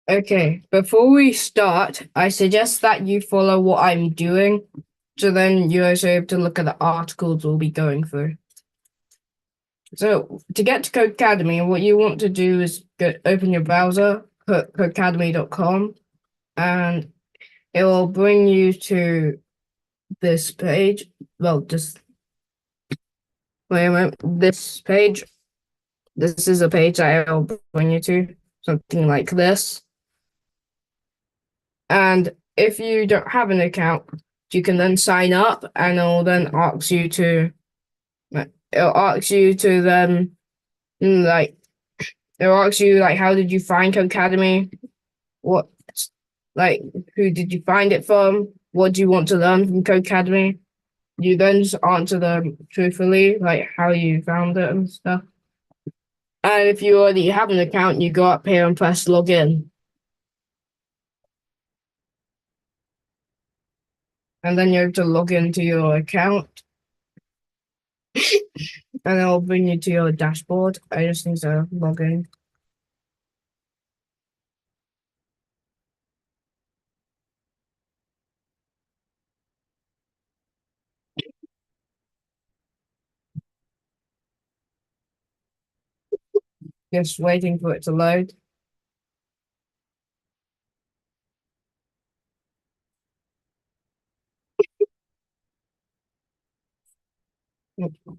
Okay, before we start, I suggest that you follow what I'm doing, so then you're also able to look at the articles we'll be going through. So to get to Codecademy, what you want to do is open your browser, put codecademy.com, and it will bring you to this page. Well, just wait a minute. This page. This is a page that I'll bring you to, something like this. And if you don't have an account, you can then sign up and it'll then ask you to then like it'll ask you like how did you find Codecademy? What like who did you find it from? What do you want to learn from Codecademy? You then just answer them truthfully, like how you found it and stuff. And if you already have an account, you go up here and press login. And then you have to log into your account and it'll bring you to your dashboard. I just need to log in. Just waiting for it to load.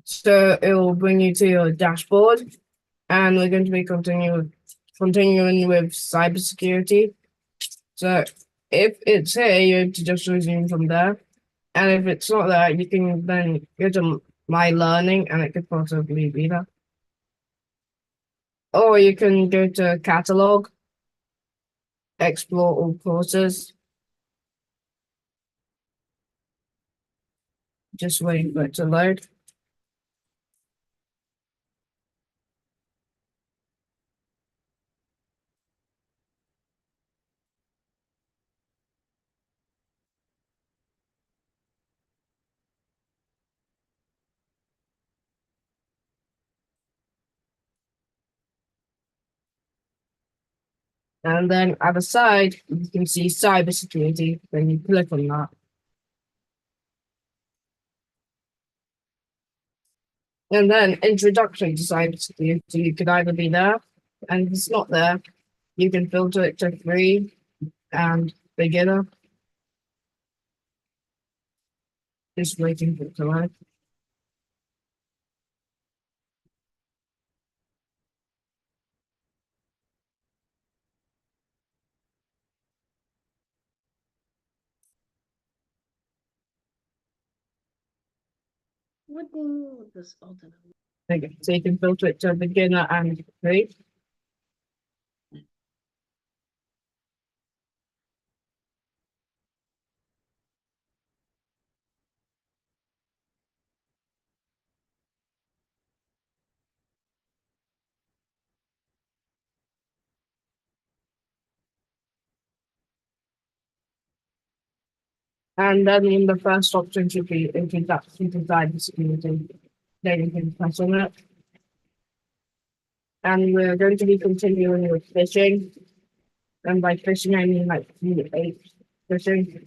So it will bring you to your dashboard, and we're going to be continuing with cybersecurity. So if it's here, you have to just resume from there. And if it's not there, you can then go to My Learning, and it could possibly be there. Or you can go to Catalog, explore all courses. Just waiting for it to load. And then at the side, you can see cybersecurity. Then you click on that. And then introduction to cybersecurity, you could either be there, and if it's not there, you can filter it to free and beginner. Just waiting for it to load. What do you mean with this alternate? Okay, so you can filter it to beginner and free. And then in the first option should be introduction to cybersecurity. Then you can press on it. And we're going to be continuing with phishing. And by phishing, I mean like eight phishing.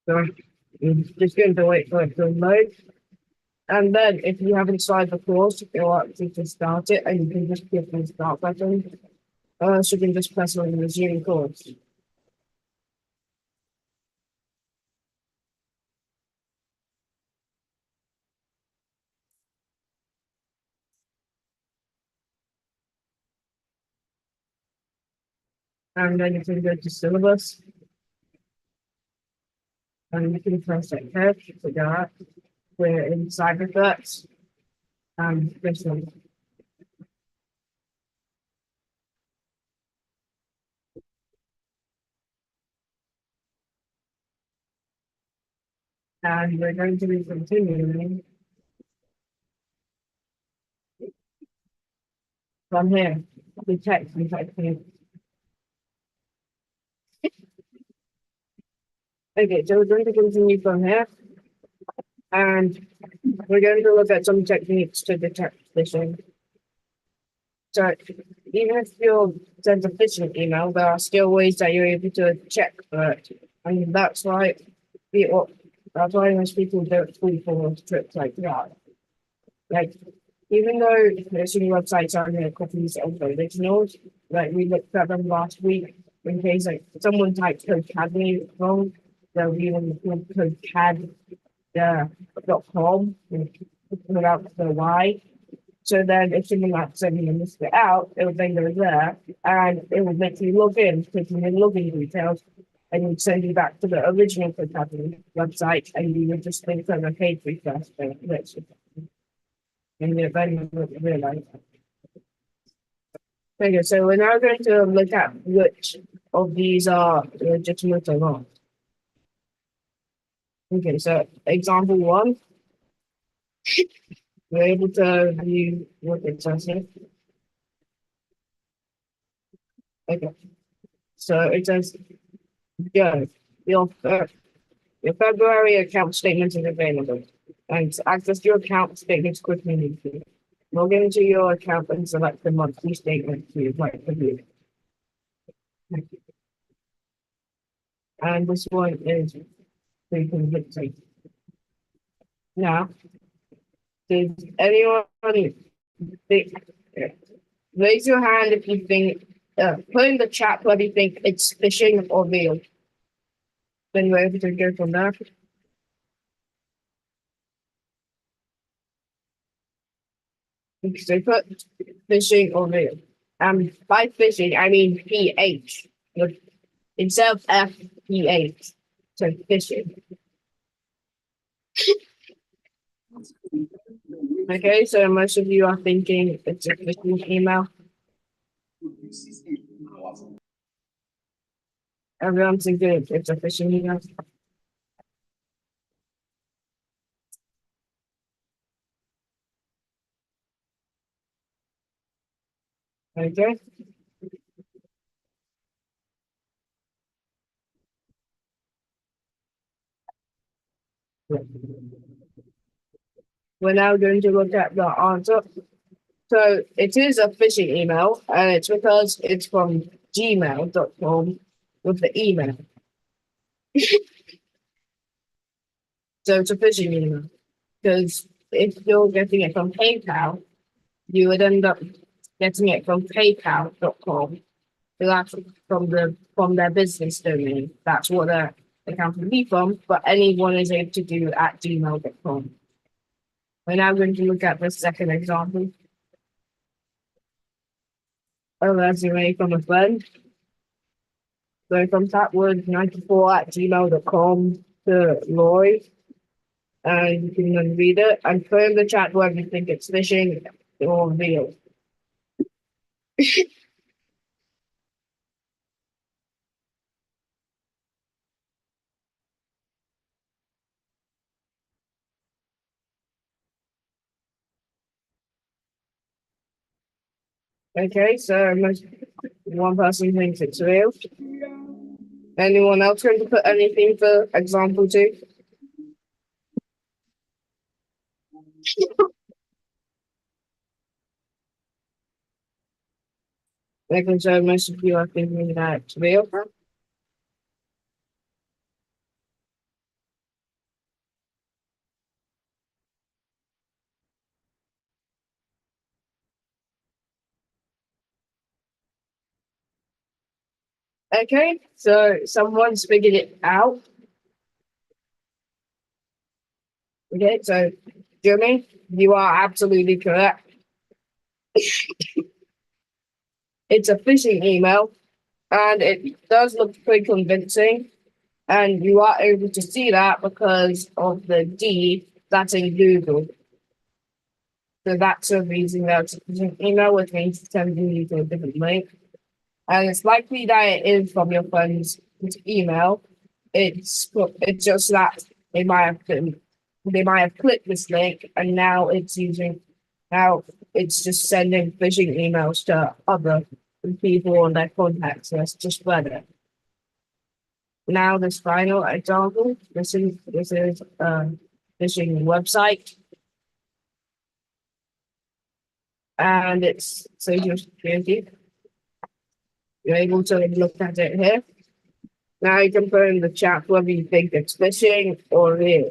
So you're just going to wait for it to load. And then if you haven't started the course, it will ask you to start it and you can just click the start button. Or else you can just press on resume course. And then you can go to syllabus and you can press that here to go out. We're in cyber threats and this one. And we're going to be continuing from here. The text and typing. Okay, so we're going to continue from here, and we're going to look at some techniques to detect phishing. So even if you're sent a phishing email, there are still ways that you're able to check for it, and that's why most people don't fall for tricks like that. Like, even though phishing websites are going to copies of originals, like we looked at them last week, in case like someone typed codecademy wrong, they'll be on the codecad.com without the Y. So then if someone like sending missed it out, it would then go there and it would make you log in, taking in login details, and would send you back to the original codecademy website, and you would just think on a page refresh and then you would realize. Okay, so we're now going to look at which of these are legitimate or not. Okay, so example one, we're able to view what it says here. Okay, so it says, go, your February account statement is available. And to access your account statements quickly and easily, log into your account and select the monthly statement you'd like to view. And this one is pretty convincing. Now, does anyone think, raise your hand if you think, put in the chat whether you think it's phishing or real. Then you're able to go from there. So put phishing or real. By phishing, I mean PH. Instead of FPH. So phishing. Okay, so most of you are thinking it's a phishing email. Everyone's thinking it's a phishing email. Okay. We're now going to look at the answer. So it is a phishing email, and it's because it's from gmail.com with the email. So it's a phishing email. Because if you're getting it from PayPal, you would end up getting it from paypal.com. So that's from their business domain. That's what their account would be from, but anyone is able to do at gmail.com. We're now going to look at the second example. A resume from a friend. So from Tapwood94 at gmail.com to Lloyd. And you can then read it and put in the chat whether you think it's phishing or real. Okay, so one person thinks it's real. Anyone else going to put anything for example two? Making sure most of you are thinking that it's real. Okay, so someone's figured it out. Okay, so Jimmy, you are absolutely correct. It's a phishing email, and it does look pretty convincing. And you are able to see that because of the D that's in Google. So that's the reason that it's a phishing email, which means it's sending you to a different link. And it's likely that it is from your friend's email. It's just that they might have clicked this link, and now it's just sending phishing emails to other people on their contacts list to spread it. Now this final example, this is a phishing website, and it's social security. You're able to look at it here. Now you can put in the chat whether you think it's phishing or real.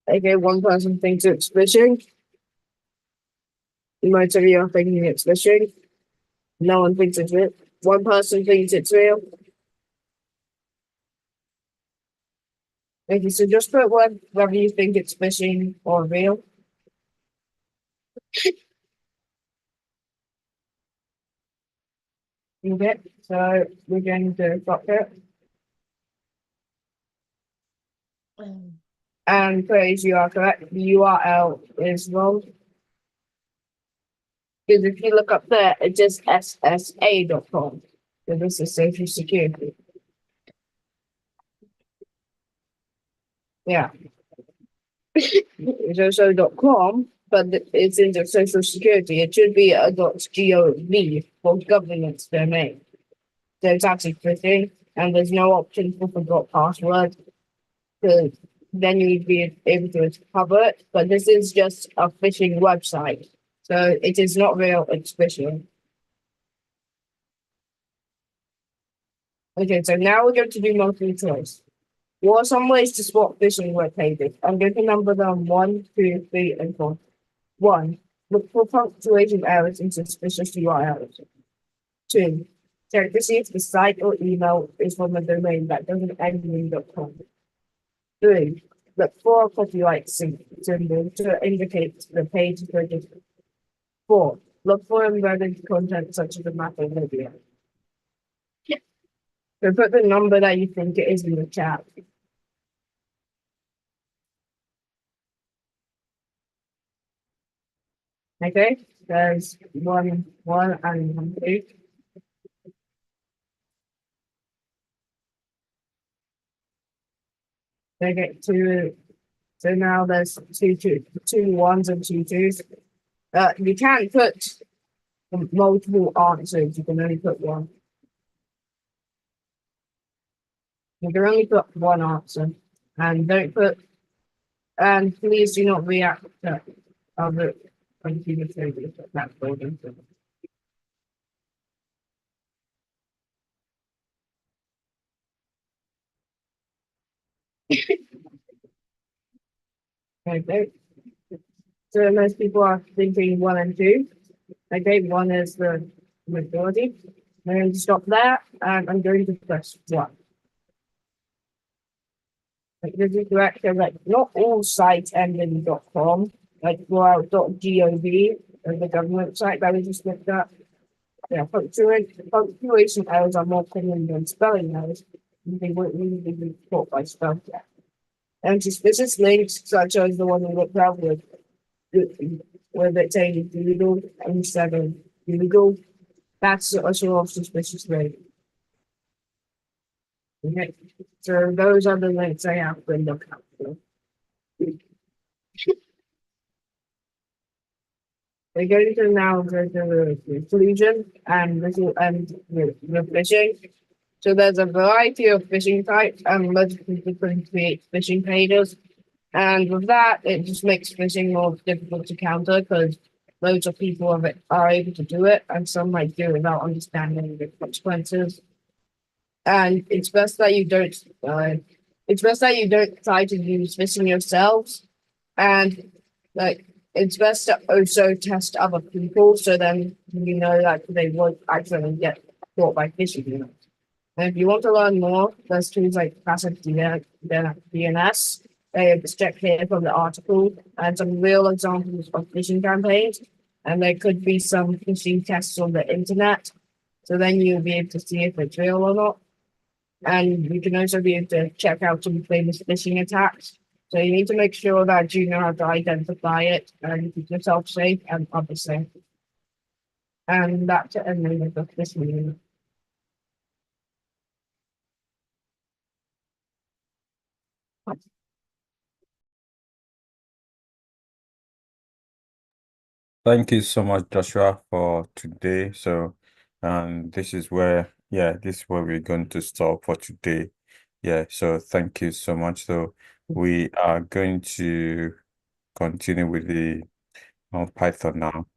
Okay, one person thinks it's phishing. Most of you are thinking it's phishing. No one thinks it's real. One person thinks it's real. Okay, so just put whether you think it's phishing or real. Okay, so we're going to drop it. Um, And praise, you are correct. The URL is wrong. Because if you look up there, it says SSA.com. So this is Social Security. Yeah. It's also .com, but it's into Social Security. It should be a .gov for governance domain. So it's actually phishing, and there's no option for forgot password. Because then you'd be able to recover it. But this is just a phishing website. So it is not real, it's phishing. Okay, so now we're going to do multiple choice. What are some ways to spot phishing web pages? I'm going to number them 1, 2, 3, and 4. 1. Look for punctuation errors in suspicious URLs. 2. Check to see if the site or email is from a domain that doesn't end in .com. 3. Look for a copyright symbol to indicate the page is registered. 4. Look for embedded content such as a map or video. So put the number that you think it is in the chat. Okay, there's one and 1, 2. They get two. So now there's two ones and two twos. You can't put multiple answers. You can only put one. You can only put one answer, and don't put. And please do not react to other computer changes. That's golden. Okay. So most people are thinking 1 and 2. Okay, 1 is the majority. I'm going to stop there, and I'm going to press 1. Like, this is correct. So, like, not all sites end in .com. Like, .gov is the government site that we just looked at. Yeah, punctuation errors are more common than spelling errors. They won't really be taught by spell check. And suspicious links, such as the one we looked at with it saying Google instead of Google, that's a sort of suspicious link. Okay, so those are the links I have to look out for. We're going to now go to the conclusion, and this will end with the phishing. So there's a variety of phishing types, and lots of people can create phishing pages. And with that, it just makes phishing more difficult to counter because loads of people are able to do it, and some might do it without understanding the consequences. And it's best that you don't. It's best that you don't try to use phishing yourselves, and like it's best to also test other people so then you know that they won't actually get caught by phishing you. And if you want to learn more, there's tools like Passive DNS. Just check here from the article and some real examples of phishing campaigns. And there could be some phishing tests on the internet. So then you'll be able to see if it's real or not. And you can also be able to check out some famous phishing attacks. So you need to make sure that you know how to identify it and keep yourself safe and others safe. And that's the end of this video. Thank you so much, Joshua, for today. So And this is where, this is where we're going to stop for today. Yeah, so thank you so much. So we are going to continue with the Python now.